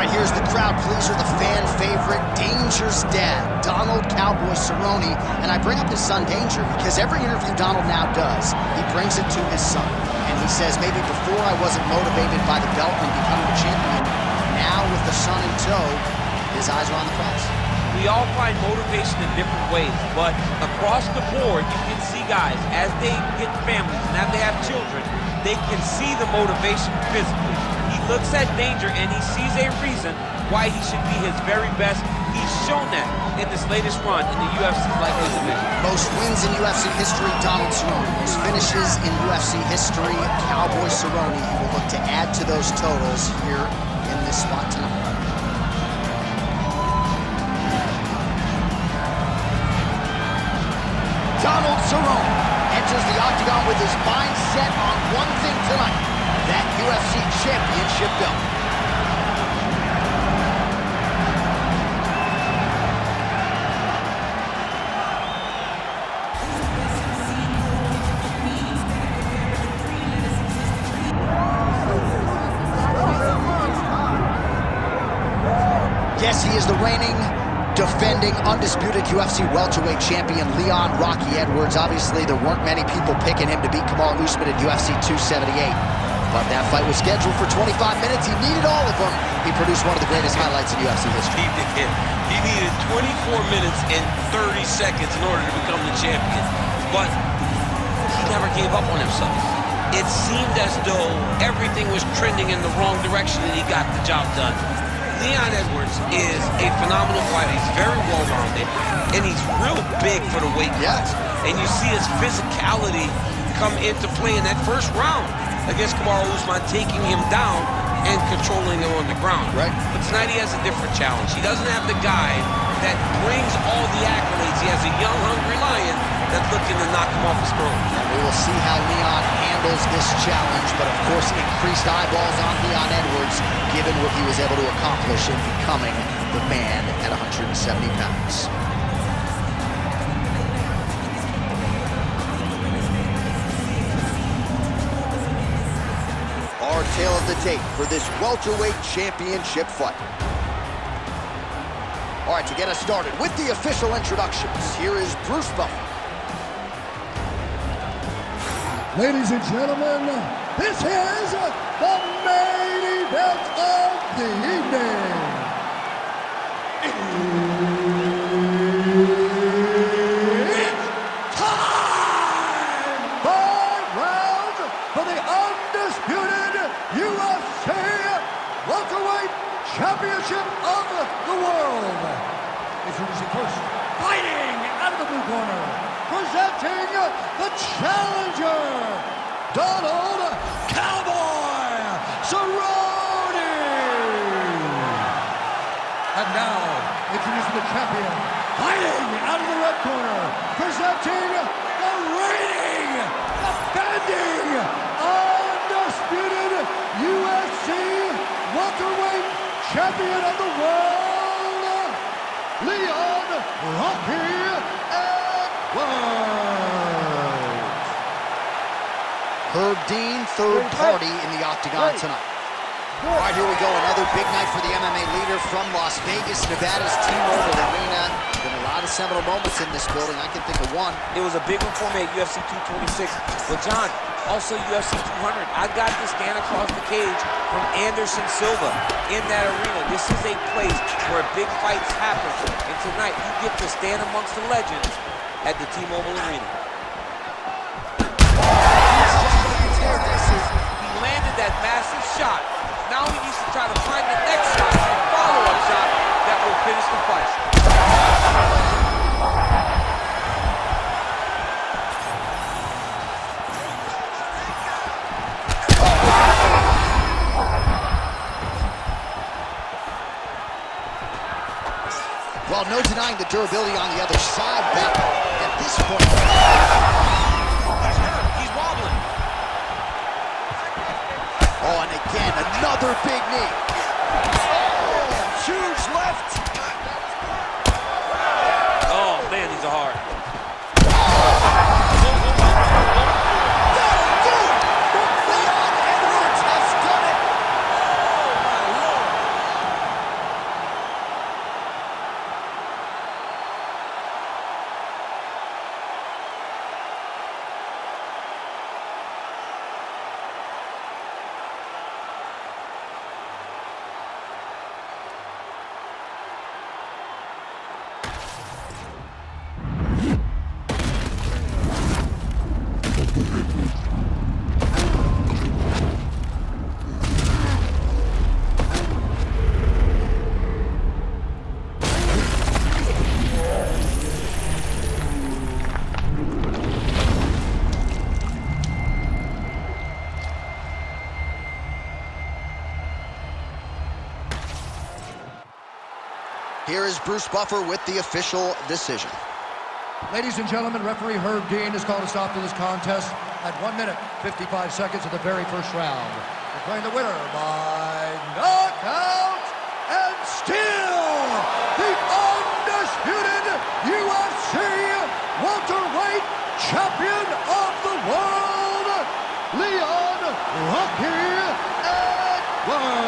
right, here's the crowd pleaser, the fan favorite, Danger's dad, Donald Cowboy Cerrone. And I bring up his son Danger because every interview Donald now does, he brings it to his son. And he says, maybe before I wasn't motivated by the belt and becoming a champion. Now with the son in tow, his eyes are on the prize. We all find motivation in different ways, but across the board, you can see guys, as they get families and as they have children, they can see the motivation physically. He looks at Danger and he sees a reason why he should be his very best. He's shown that in this latest run in the UFC lightweight division. Most wins in UFC history, Donald Cerrone. Most finishes in UFC history, Cowboy Cerrone. He will look to add to those totals here in this spot tonight. Donald Cerrone enters the octagon with his mind set on one thing tonight, that UFC championship belt. Yes, he is the reigning, defending, undisputed UFC welterweight champion Leon Rocky Edwards. Obviously, there weren't many people picking him to beat Kamaru Usman at UFC 278. But that fight was scheduled for 25 minutes. He needed all of them. He produced one of the greatest highlights in UFC history. He needed 24 minutes and 30 seconds in order to become the champion. But he never gave up on himself. It seemed as though everything was trending in the wrong direction and he got the job done. Leon Edwards is a phenomenal fighter. He's very well-rounded, and he's real big for the weight class. And you see his physicality come into play in that first round against Kamaru Usman, taking him down and controlling him on the ground. Right. But tonight he has a different challenge. He doesn't have the guy that brings all the accolades. He has a young, hungry lion that's looking to knock him off his throne. And we will see how Leon handles this challenge, but of course increased eyeballs on Leon Edwards, given what he was able to accomplish in becoming the man at 170 pounds. Our tale of the tape for this welterweight championship fight. All right, to get us started with the official introductions, here is Bruce Buffer. Ladies and gentlemen, this is the main event of the evening. It's time! 5 rounds for the undisputed UFC welterweight championship of the world. Introducing first, fighting out of the blue corner, presenting the challenger, Donald Cowboy Cerrone. And now, introducing the champion, fighting out of the red corner, presenting the reigning, defending, undisputed UFC welterweight champion of the world, Leon Rocky Edwards. Herb Dean, third party in the octagon tonight. All right, here we go. Another big night for the MMA leader from Las Vegas, Nevada's T-Mobile Arena. Been a lot of seminal moments in this building. I can think of one. It was a big one for me at UFC 226. But John, also UFC 200. I got to stand across the cage from Anderson Silva in that arena. This is a place where big fights happen. And tonight, you get to stand amongst the legends at the T-Mobile Arena. He landed that massive shot. Now he needs to try to find the next shot, a follow-up shot that will finish the fight. Well, no denying the durability on the other side, but at this point... He's hurt. He's wobbling. Oh, and again, another big knee. Oh, huge left. Oh, man, these are hard. Leon Edwards has done it. Here is Bruce Buffer with the official decision. Ladies and gentlemen, referee Herb Dean has called a stop to this contest at 1 minute, 55 seconds of the very first round. Declaring the winner by knockout and still the undisputed UFC welterweight champion of the world, Leon Rocky Edwards.